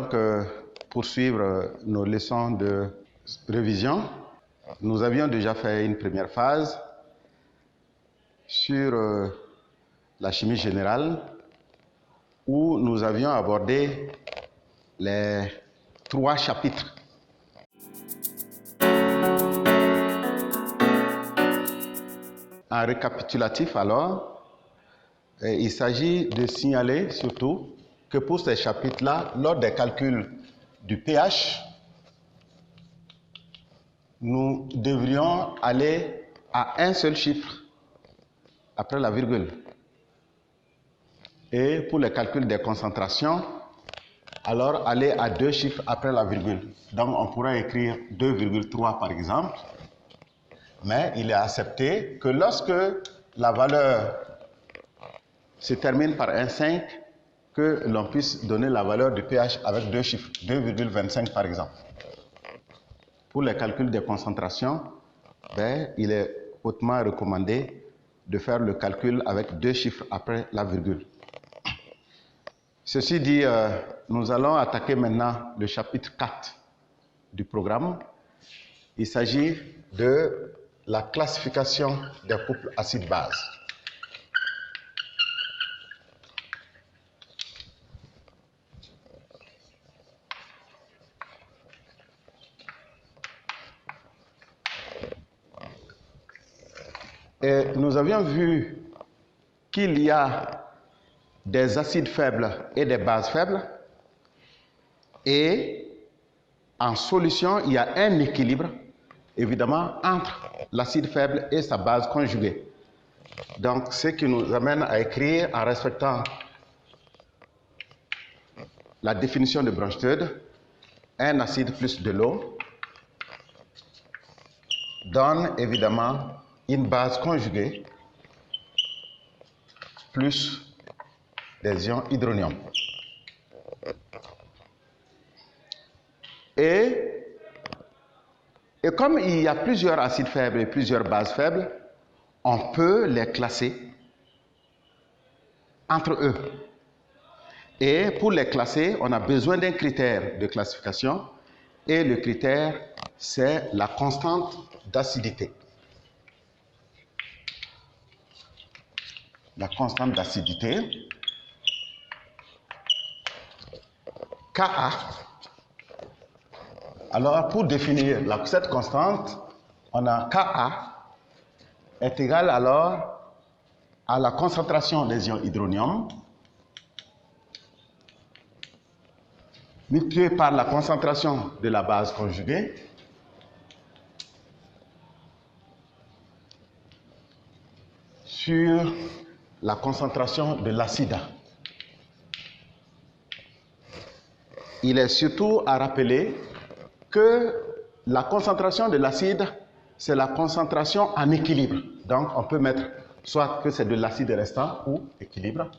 donc poursuivre nos leçons de révision. Nous avions déjà fait une première phase sur la chimie générale où nous avions abordé les 3 chapitres. En récapitulatif alors, il s'agit de signaler surtout que pour ces chapitres-là, lors des calculs du pH, nous devrions aller à un seul chiffre après la virgule. Et pour les calculs des concentrations, alors aller à 2 chiffres après la virgule. Donc on pourrait écrire 2,3 par exemple, mais il est accepté que lorsque la valeur se termine par un 5, que l'on puisse donner la valeur du pH avec 2 chiffres, 2,25 par exemple. Pour les calculs des concentrations, il est hautement recommandé de faire le calcul avec 2 chiffres après la virgule. Ceci dit, nous allons attaquer maintenant le chapitre 4 du programme. Il s'agit de la classification des couples acide-base. Et nous avions vu qu'il y a des acides faibles et des bases faibles. Et en solution, il y a un équilibre, évidemment, entre l'acide faible et sa base conjuguée. Donc, ce qui nous amène à écrire, en respectant la définition de Brønsted, un acide plus de l'eau donne évidemment une base conjuguée plus des ions hydronium. Et comme il y a plusieurs acides faibles et plusieurs bases faibles, on peut les classer entre eux. Et pour les classer, on a besoin d'un critère de classification. Et le critère, c'est la constante d'acidité. La constante d'acidité, Ka. Alors, pour définir cette constante, on a Ka est égal alors à la concentration des ions hydronium multiplié par la concentration de la base conjuguée sur la concentration de l'acide. Il est surtout à rappeler que la concentration de l'acide, c'est la concentration en équilibre. Donc, on peut mettre soit que c'est de l'acide restant ou équilibre,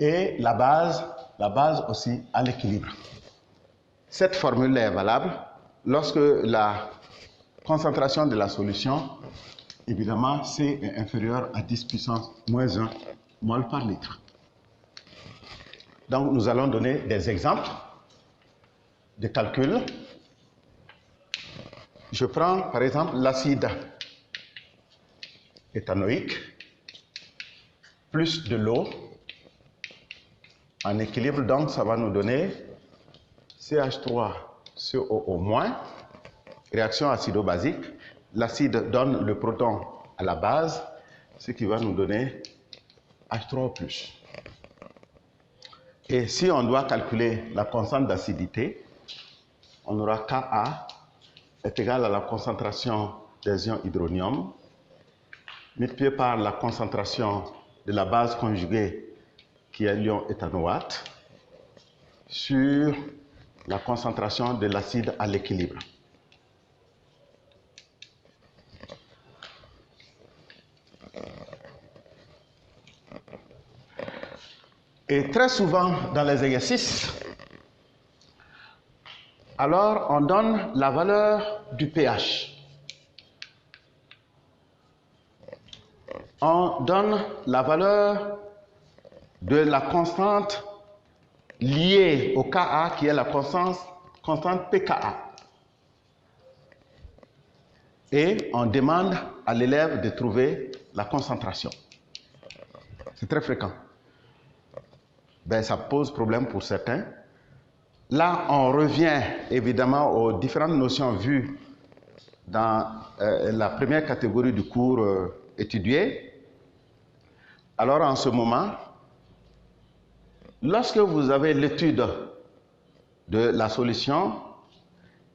et la base aussi à l'équilibre. Cette formule est valable lorsque la concentration de la solution, évidemment, C est inférieur à 10 puissance moins 1 mol par litre. Donc, nous allons donner des exemples de calcul. Je prends par exemple l'acide éthanoïque plus de l'eau en équilibre, donc ça va nous donner CH3COO-, réaction acido-basique. L'acide donne le proton à la base, ce qui va nous donner H3O+. Et si on doit calculer la constante d'acidité, on aura Ka est égal à la concentration des ions hydronium multiplié par la concentration de la base conjuguée qui est l'ion éthanoate sur la concentration de l'acide à l'équilibre. Et très souvent dans les exercices, alors on donne la valeur du pH. On donne la valeur de la constante liée au Ka qui est la constante pKa. Et on demande à l'élève de trouver la concentration. C'est très fréquent. Ben, ça pose problème pour certains. Là, on revient évidemment aux différentes notions vues dans la première catégorie du cours étudié. Alors, en ce moment, lorsque vous avez l'étude de la solution,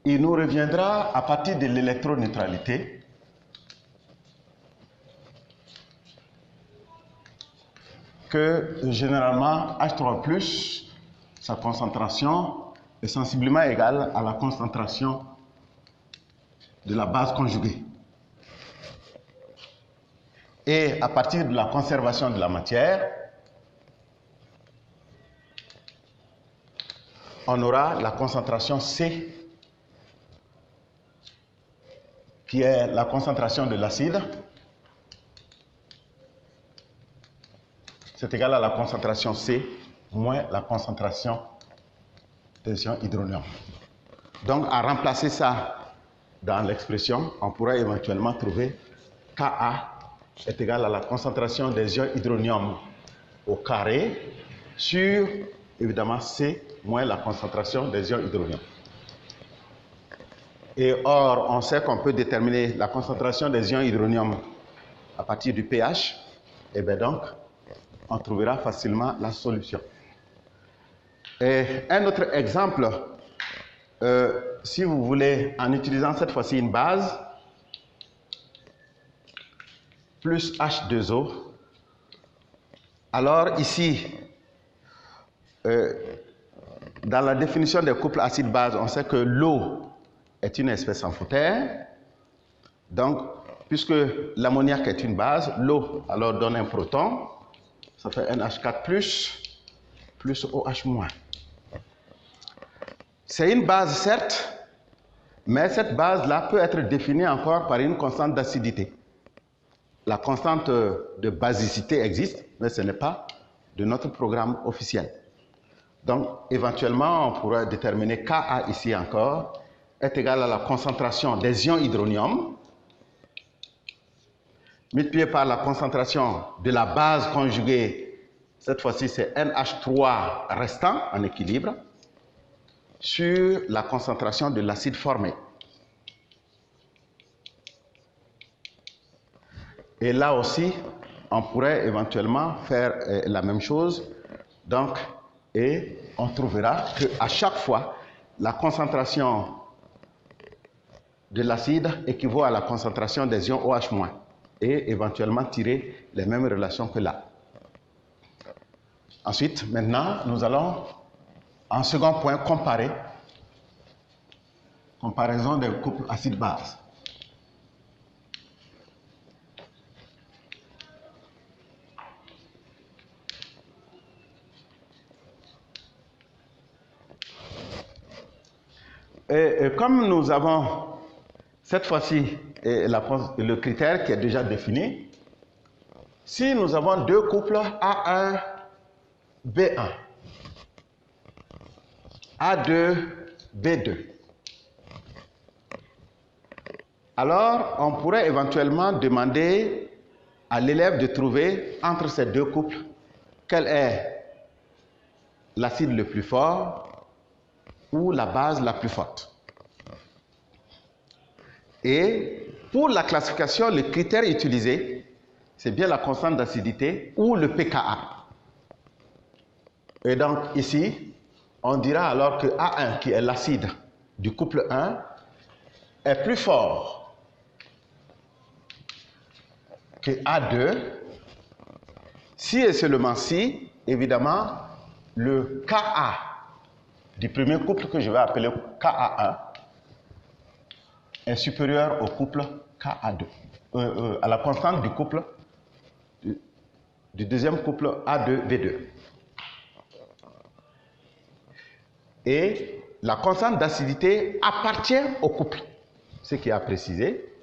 il nous reviendra à partir de l'électroneutralité que généralement H3+, sa concentration est sensiblement égale à la concentration de la base conjuguée. Et à partir de la conservation de la matière, on aura la concentration C, qui est la concentration de l'acide. C'est égal à la concentration C moins la concentration des ions hydronium. Donc, à remplacer ça dans l'expression, on pourra éventuellement trouver Ka est égal à la concentration des ions hydronium au carré sur, évidemment, C moins la concentration des ions hydronium. Et or, on sait qu'on peut déterminer la concentration des ions hydronium à partir du pH. Et bien donc, on trouvera facilement la solution. Et un autre exemple, si vous voulez, en utilisant cette fois-ci une base, plus H2O, alors ici, dans la définition des couples acide-base, on sait que l'eau est une espèce amphoter. Donc, puisque l'ammoniac est une base, l'eau alors donne un proton, ça fait NH4+, plus OH-. C'est une base, certes, mais cette base-là peut être définie encore par une constante d'acidité. La constante de basicité existe, mais ce n'est pas de notre programme officiel. Donc, éventuellement, on pourrait déterminer Ka ici encore est égal à la concentration des ions hydronium multiplié par la concentration de la base conjuguée, cette fois-ci c'est NH3 restant en équilibre, sur la concentration de l'acide formé. Et là aussi, on pourrait éventuellement faire la même chose. Donc, et on trouvera qu'à chaque fois, la concentration de l'acide équivaut à la concentration des ions OH- et éventuellement tirer les mêmes relations que là. Ensuite, maintenant, nous allons en second point comparer. Comparaison des couples acide-base. Et comme nous avons cette fois-ci le critère qui est déjà défini, si nous avons deux couples A1, B1, A2, B2, alors on pourrait éventuellement demander à l'élève de trouver entre ces deux couples quel est l'acide le plus fort ou la base la plus forte. Et pour la classification, le critère utilisé, c'est bien la constante d'acidité ou le pKa. Et donc ici, on dira alors que A1, qui est l'acide du couple 1, est plus fort que A2, si et seulement si, évidemment, le Ka du premier couple que je vais appeler Ka1 est supérieur au couple Ka2, à la constante du couple du deuxième couple A2-B2. Et la constante d'acidité appartient au couple, ce qui est à préciser,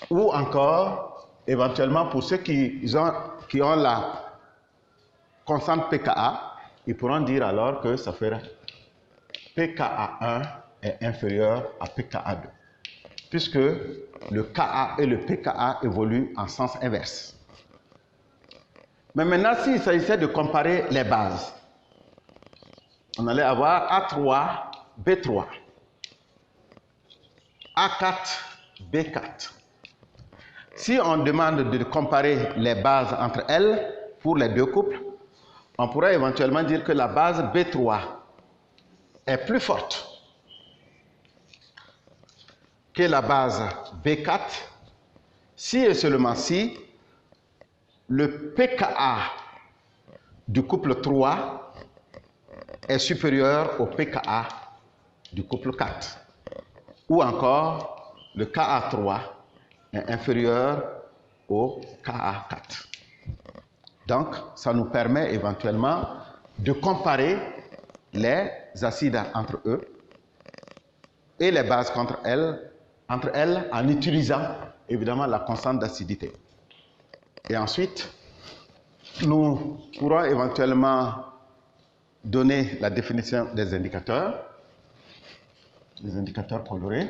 ou encore, éventuellement, pour ceux qui ont la constante pKa, ils pourront dire alors que ça fera pKa1 est inférieur à pKa2, puisque le Ka et le pKa évoluent en sens inverse. Mais maintenant, s'il s'agissait de comparer les bases, on allait avoir A3, B3, A4, B4. Si on demande de comparer les bases entre elles, pour les deux couples, on pourrait éventuellement dire que la base B3 est plus forte que la base B4 si et seulement si le pKa du couple 3 est supérieur au pKa du couple 4. Ou encore, le Ka3 est inférieur au Ka4. Donc, ça nous permet éventuellement de comparer les acides entre eux et les bases entre elles en utilisant évidemment la constante d'acidité. Et ensuite, nous pourrons éventuellement donner la définition des indicateurs colorés.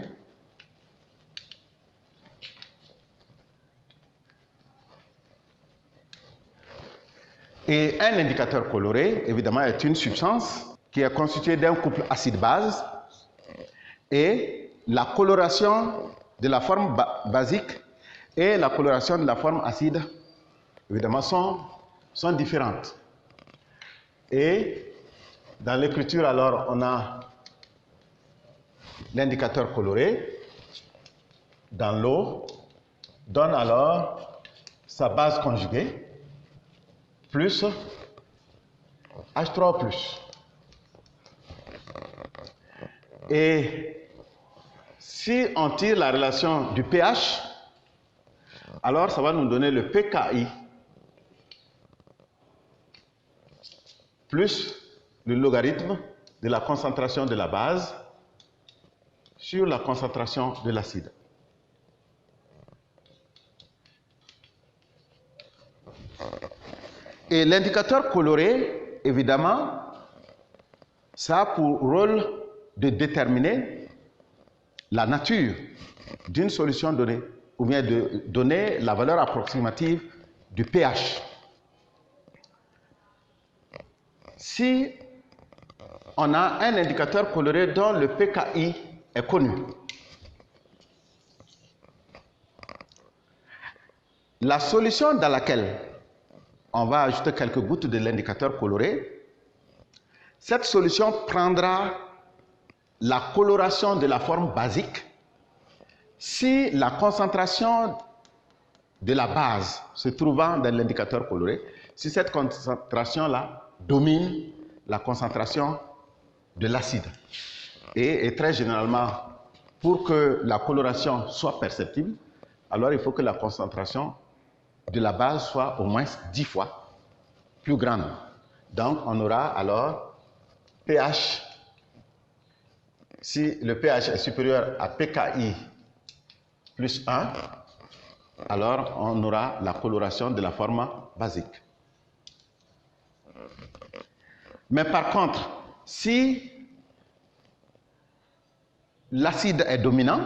Et un indicateur coloré, évidemment, est une substance qui est constituée d'un couple acide-base et la coloration de la forme basique et la coloration de la forme acide, évidemment, sont différentes. Et dans l'écriture, alors, on a l'indicateur coloré dans l'eau, donne alors sa base conjuguée, plus H3+. Et si on tire la relation du pH, alors ça va nous donner le pKi plus le logarithme de la concentration de la base sur la concentration de l'acide. Et l'indicateur coloré, évidemment, ça a pour rôle de déterminer la nature d'une solution donnée, ou bien de donner la valeur approximative du pH. Si on a un indicateur coloré dont le pKi est connu, la solution dans laquelle on va ajouter quelques gouttes de l'indicateur coloré, cette solution prendra la coloration de la forme basique si la concentration de la base se trouvant dans l'indicateur coloré, si cette concentration-là domine la concentration de l'acide. Et très généralement, pour que la coloration soit perceptible, alors il faut que la concentration de la base soit au moins 10 fois plus grande. Donc, on aura alors pH. Si le pH est supérieur à pKi plus 1, alors on aura la coloration de la forme basique. Mais par contre, si l'acide est dominant,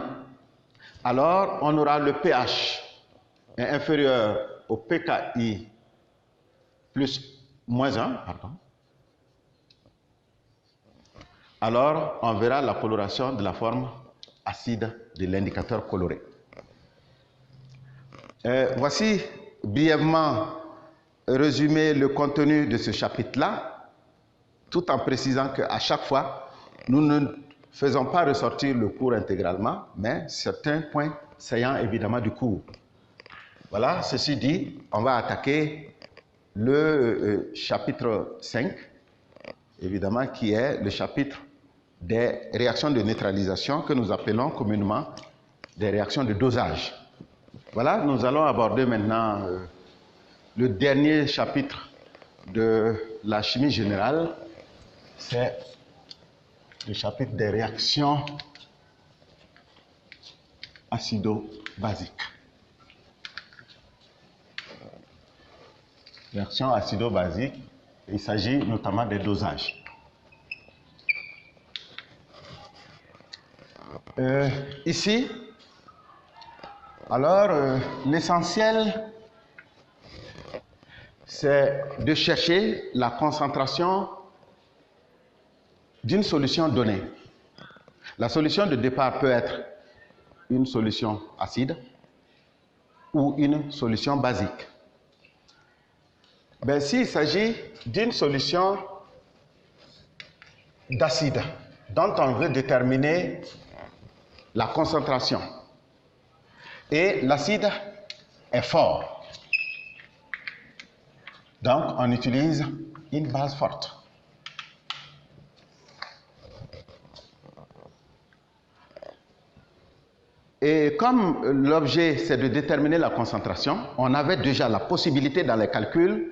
alors on aura le pH est inférieur au pKi plus moins 1, pardon. Alors on verra la coloration de la forme acide de l'indicateur coloré. Voici brièvement résumé le contenu de ce chapitre-là, tout en précisant qu'à chaque fois, nous ne faisons pas ressortir le cours intégralement, mais certains points saillants évidemment du cours. Voilà, ceci dit, on va attaquer le chapitre 5, évidemment, qui est le chapitre des réactions de neutralisation que nous appelons communément des réactions de dosage. Voilà, nous allons aborder maintenant le dernier chapitre de la chimie générale, c'est le chapitre des réactions acido-basiques. Réaction acido-basique, Il s'agit notamment des dosages. Ici, alors, l'essentiel, c'est de chercher la concentration d'une solution donnée. La solution de départ peut être une solution acide ou une solution basique. Ben, s'il s'agit d'une solution d'acide dont on veut déterminer la concentration et l'acide est fort, donc on utilise une base forte. Et comme l'objet c'est de déterminer la concentration, on avait déjà la possibilité dans les calculs,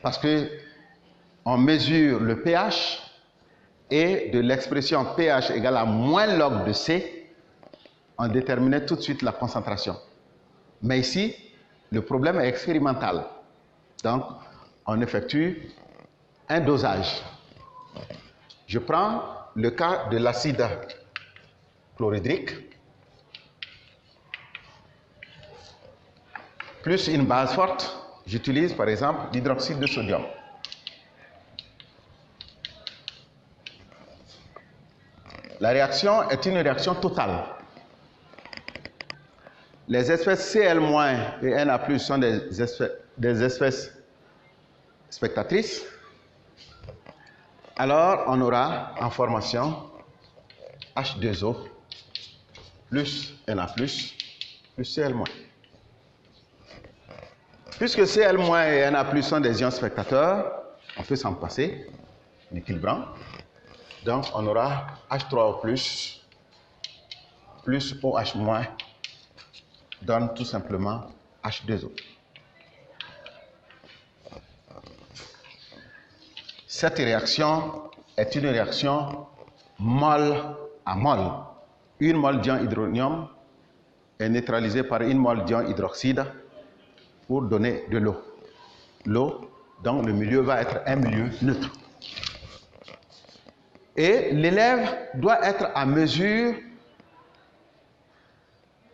parce que on mesure le pH et de l'expression pH égale à moins log de C, on déterminait tout de suite la concentration. Mais ici, le problème est expérimental. Donc, on effectue un dosage. Je prends le cas de l'acide chlorhydrique plus une base forte. J'utilise par exemple l'hydroxyde de sodium. La réaction est une réaction totale. Les espèces Cl- et Na+ sont des espèces spectatrices. Alors, on aura en formation H2O plus Na plus Cl-. Puisque Cl- et Na+ sont des ions spectateurs, on peut s'en passer, en équilibrant. Donc, on aura H3O plus OH- donne tout simplement H2O. Cette réaction est une réaction mol à mol. Une mol d'ion hydronium est neutralisée par une mol d'ion hydroxyde pour donner de l'eau. L'eau, donc le milieu va être un milieu neutre. Et l'élève doit être à mesure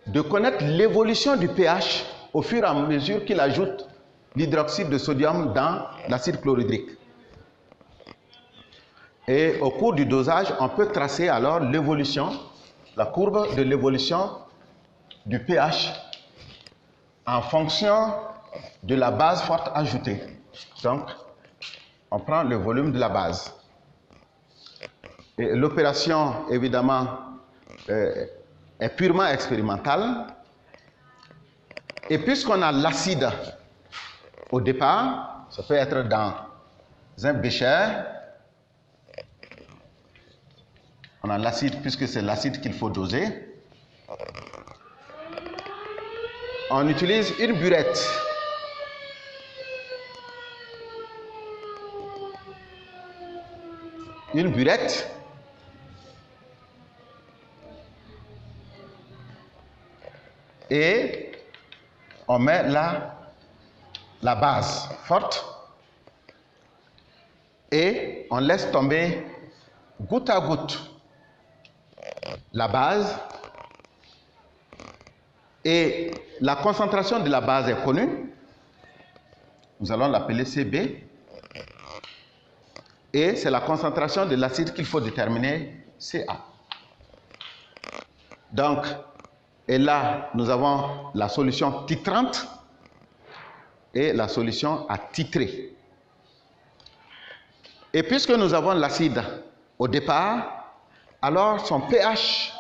de connaître l'évolution du pH au fur et à mesure qu'il ajoute l'hydroxyde de sodium dans l'acide chlorhydrique. Et au cours du dosage, on peut tracer alors l'évolution, la courbe de l'évolution du pH en fonction de la base forte ajoutée. Donc, on prend le volume de la base. Et l'opération, évidemment, est purement expérimentale. Et puisqu'on a l'acide au départ, ça peut être dans un bécher. On a l'acide puisque c'est l'acide qu'il faut doser. On utilise une burette. Une burette. Et on met là la base forte et on laisse tomber goutte à goutte la base, et la concentration de la base est connue. Nous allons l'appeler Cb, et c'est la concentration de l'acide qu'il faut déterminer, Ca. Donc, et là, nous avons la solution titrante et la solution à titrer. Et puisque nous avons l'acide au départ, alors son pH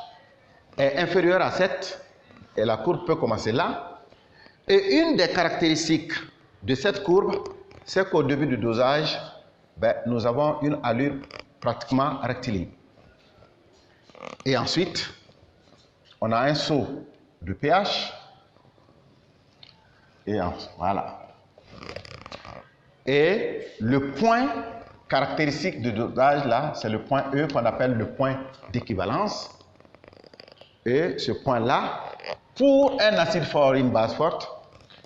est inférieur à 7 et la courbe peut commencer là. Et une des caractéristiques de cette courbe, c'est qu'au début du dosage, nous avons une allure pratiquement rectiligne. Et ensuite, on a un saut de pH. Et voilà. Et le point caractéristique du dosage là, c'est le point E qu'on appelle le point d'équivalence. Et ce point-là, pour un acide fort et une base forte,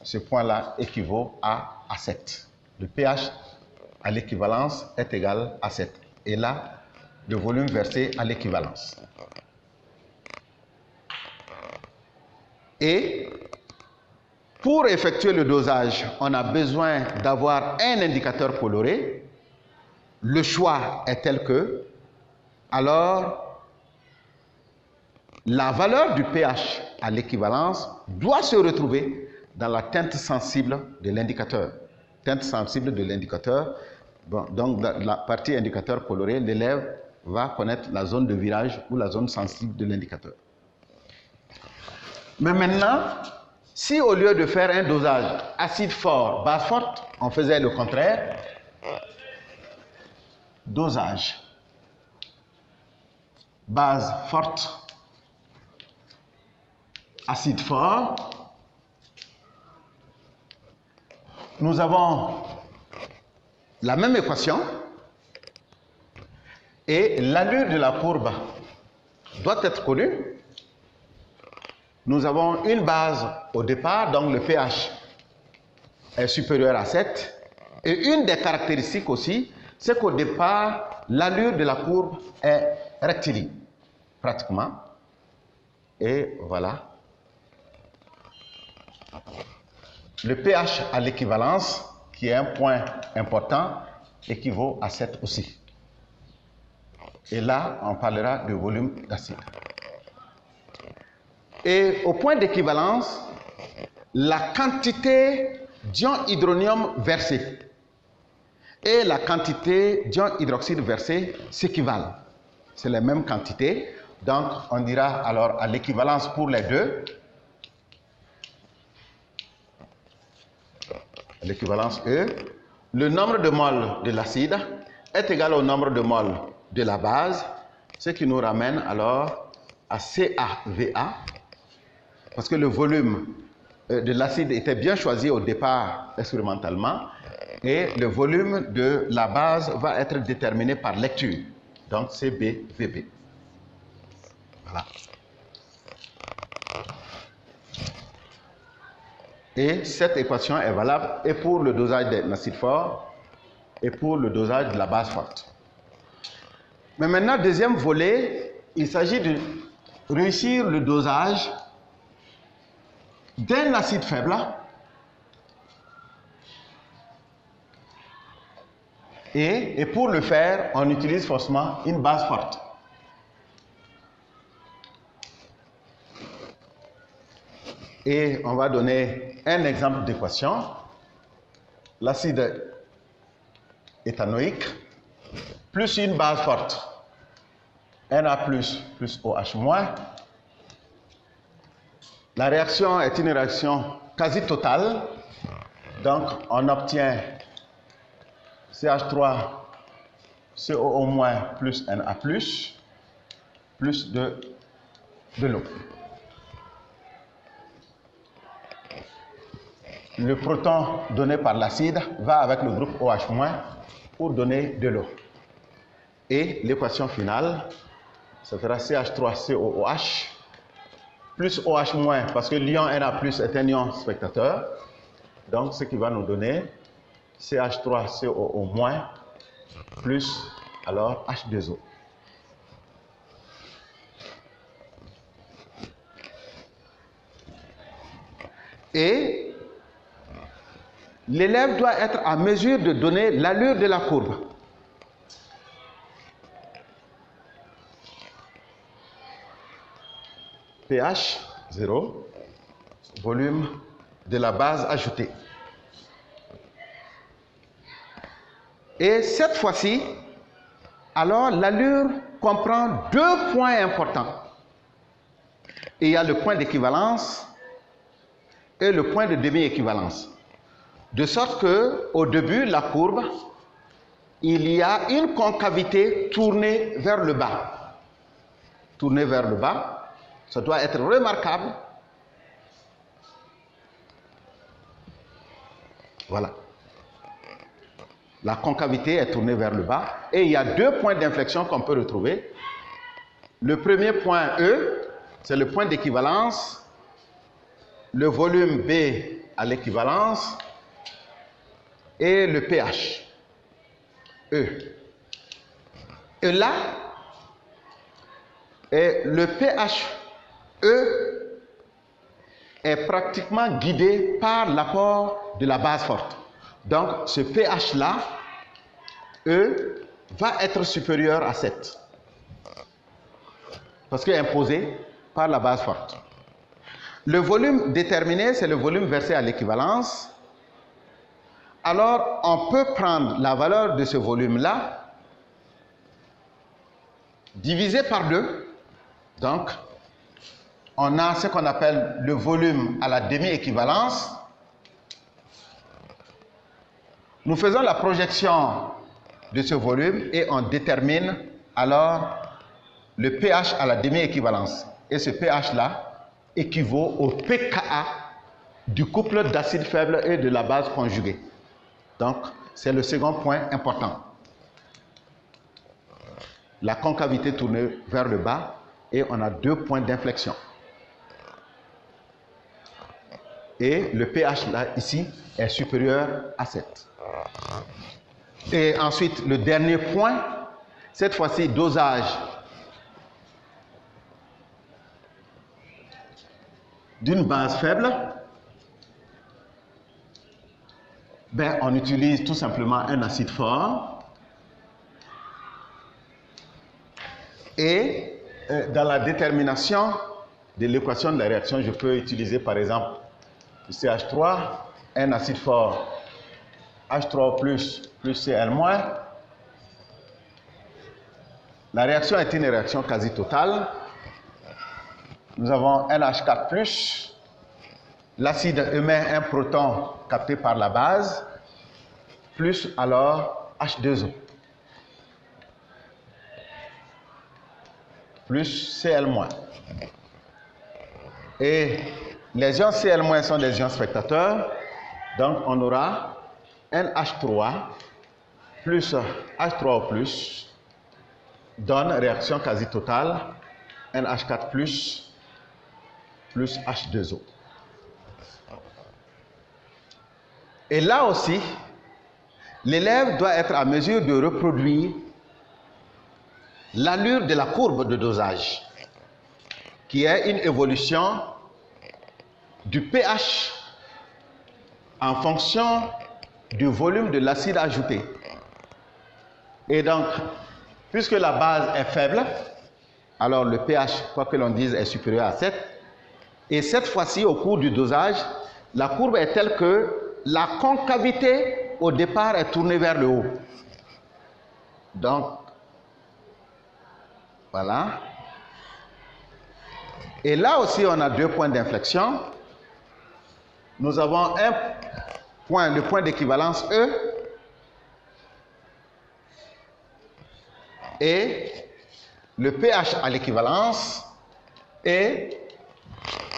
ce point-là équivaut à 7. Le pH à l'équivalence est égal à 7. Et là, le volume versé à l'équivalence. Et pour effectuer le dosage, on a besoin d'avoir un indicateur coloré. Le choix est tel que, alors, la valeur du pH à l'équivalence doit se retrouver dans la teinte sensible de l'indicateur. Teinte sensible de l'indicateur. Bon, donc, dans la partie indicateur coloré, l'élève va connaître la zone de virage ou la zone sensible de l'indicateur. Mais maintenant, si au lieu de faire un dosage acide fort, base forte, on faisait le contraire, dosage base forte, acide fort, nous avons la même équation et l'allure de la courbe doit être connue. Nous avons une base au départ, donc le pH est supérieur à 7. Et une des caractéristiques aussi, c'est qu'au départ, l'allure de la courbe est rectiligne, pratiquement. Et voilà. Le pH à l'équivalence, qui est un point important, équivaut à 7 aussi. Et là, on parlera de volume d'acide. Et au point d'équivalence, la quantité d'ion hydronium versé et la quantité d'ion hydroxyde versé s'équivalent. C'est les mêmes quantités. Donc, on dira alors à l'équivalence pour les deux. L'équivalence E. Le nombre de moles de l'acide est égal au nombre de moles de la base, ce qui nous ramène alors à CaVa. Parce que le volume de l'acide était bien choisi au départ expérimentalement et le volume de la base va être déterminé par lecture. Donc CbVb. Voilà. Et cette équation est valable et pour le dosage de l'acide fort et pour le dosage de la base forte. Mais maintenant, deuxième volet, il s'agit de réussir le dosage d'un acide faible et pour le faire, on utilise forcément une base forte. Et on va donner un exemple d'équation. L'acide éthanoïque plus une base forte, Na plus OH-. La réaction est une réaction quasi totale. Donc, on obtient CH3, COO- plus Na plus de l'eau. Le proton donné par l'acide va avec le groupe OH- pour donner de l'eau. Et l'équation finale, ça fera CH3COOH plus OH- parce que l'ion Na+ est un ion spectateur. Donc, ce qui va nous donner CH3COO- plus alors H2O. Et l'élève doit être à mesure de donner l'allure de la courbe. pH 0, volume de la base ajoutée. Et cette fois-ci, alors l'allure comprend deux points importants. Et il y a le point d'équivalence et le point de demi-équivalence. De sorte qu'au début, la courbe, il y a une concavité tournée vers le bas. Tournée vers le bas. Ça doit être remarquable. Voilà. La concavité est tournée vers le bas. Et il y a deux points d'inflexion qu'on peut retrouver. Le premier point E, c'est le point d'équivalence. Le volume B à l'équivalence. Et le pH. E. Et là, le pH E est pratiquement guidé par l'apport de la base forte. Donc, ce pH-là, E, va être supérieur à 7. Parce qu'il est imposé par la base forte. Le volume déterminé, c'est le volume versé à l'équivalence. Alors, on peut prendre la valeur de ce volume-là, divisé par 2. Donc, on a ce qu'on appelle le volume à la demi-équivalence. Nous faisons la projection de ce volume et on détermine alors le pH à la demi-équivalence. Et ce pH-là équivaut au pKa du couple d'acide faible et de la base conjuguée. Donc, c'est le second point important. La concavité tournée vers le bas et on a 2 points d'inflexion. Et le pH là, ici, est supérieur à 7. Et ensuite, le dernier point, cette fois-ci, dosage d'une base faible. Ben, on utilise tout simplement un acide fort. Et dans la détermination de l'équation de la réaction, je peux utiliser par exemple le CH3, un acide fort H3O+, plus Cl-. La réaction est une réaction quasi totale. Nous avons NH4+, l'acide émet un proton capté par la base, plus alors H2O, plus Cl-. Et les ions Cl- sont des ions spectateurs, donc on aura NH3 plus H3O+, donne réaction quasi totale, NH4+, plus H2O. Et là aussi, l'élève doit être à mesure de reproduire l'allure de la courbe de dosage, qui est une évolution du pH en fonction du volume de l'acide ajouté. Et donc, puisque la base est faible, alors le pH, quoi que l'on dise, est supérieur à 7. Et cette fois-ci, au cours du dosage, la courbe est telle que la concavité, au départ, est tournée vers le haut. Donc, voilà. Et là aussi, on a 2 points d'inflexion. Nous avons un point, le point d'équivalence E, et le pH à l'équivalence. Et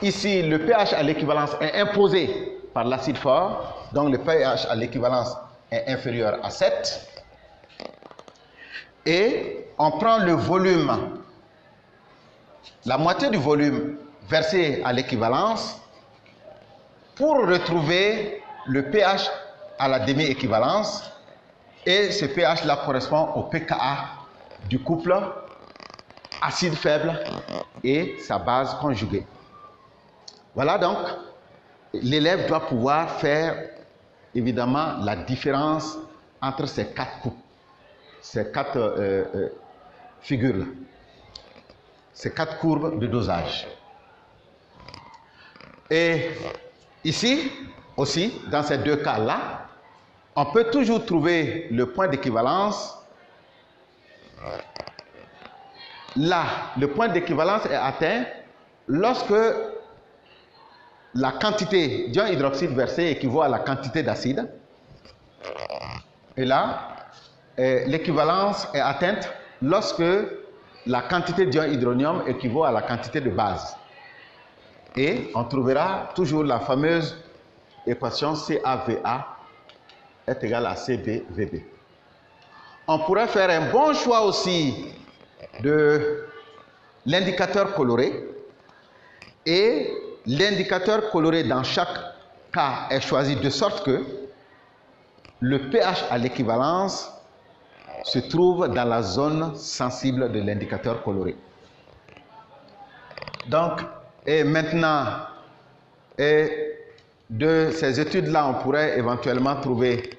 ici, le pH à l'équivalence est imposé par l'acide fort, donc le pH à l'équivalence est inférieur à 7. Et on prend le volume, la moitié du volume versé à l'équivalence, pour retrouver le pH à la demi-équivalence. Et ce pH-là correspond au pKa du couple acide faible et sa base conjuguée. Voilà donc, l'élève doit pouvoir faire évidemment la différence entre ces 4 coupes, ces 4 figures-là, ces 4 courbes de dosage. Et ici aussi, dans ces 2 cas-là, on peut toujours trouver le point d'équivalence. Là, le point d'équivalence est atteint lorsque la quantité d'ion hydroxyde versé équivaut à la quantité d'acide. Et là, l'équivalence est atteinte lorsque la quantité d'ion hydronium équivaut à la quantité de base. Et on trouvera toujours la fameuse équation CAVA est égal à CBVB. On pourrait faire un bon choix aussi de l'indicateur coloré. Et l'indicateur coloré dans chaque cas est choisi de sorte que le pH à l'équivalence se trouve dans la zone sensible de l'indicateur coloré. Donc, et maintenant, de ces études-là, on pourrait éventuellement trouver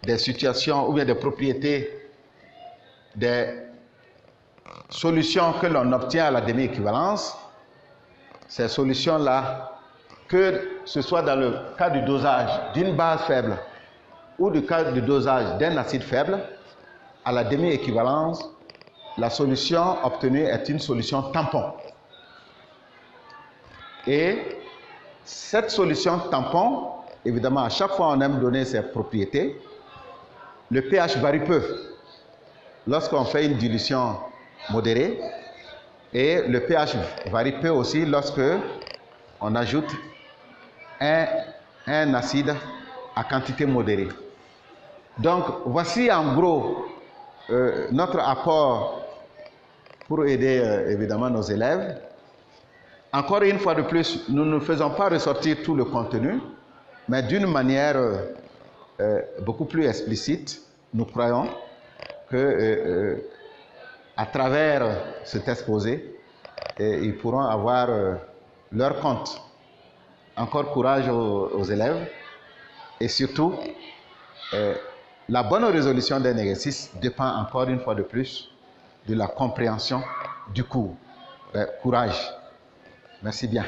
des situations ou bien des propriétés, des solutions que l'on obtient à la demi-équivalence. Ces solutions-là, que ce soit dans le cas du dosage d'une base faible ou du cas du dosage d'un acide faible, à la demi-équivalence, la solution obtenue est une solution tampon. Et cette solution tampon, évidemment, à chaque fois on aime donner ses propriétés. Le pH varie peu lorsqu'on fait une dilution modérée, et le pH varie peu aussi lorsque on ajoute un acide à quantité modérée. Donc, voici en gros notre apport pour aider évidemment nos élèves. Encore une fois de plus, nous ne faisons pas ressortir tout le contenu, mais d'une manière beaucoup plus explicite. Nous croyons que à travers cet exposé, ils pourront avoir leur compte. Encore courage aux élèves, et surtout, la bonne résolution d'un exercice dépend encore une fois de plus de la compréhension du cours. Courage. Merci bien.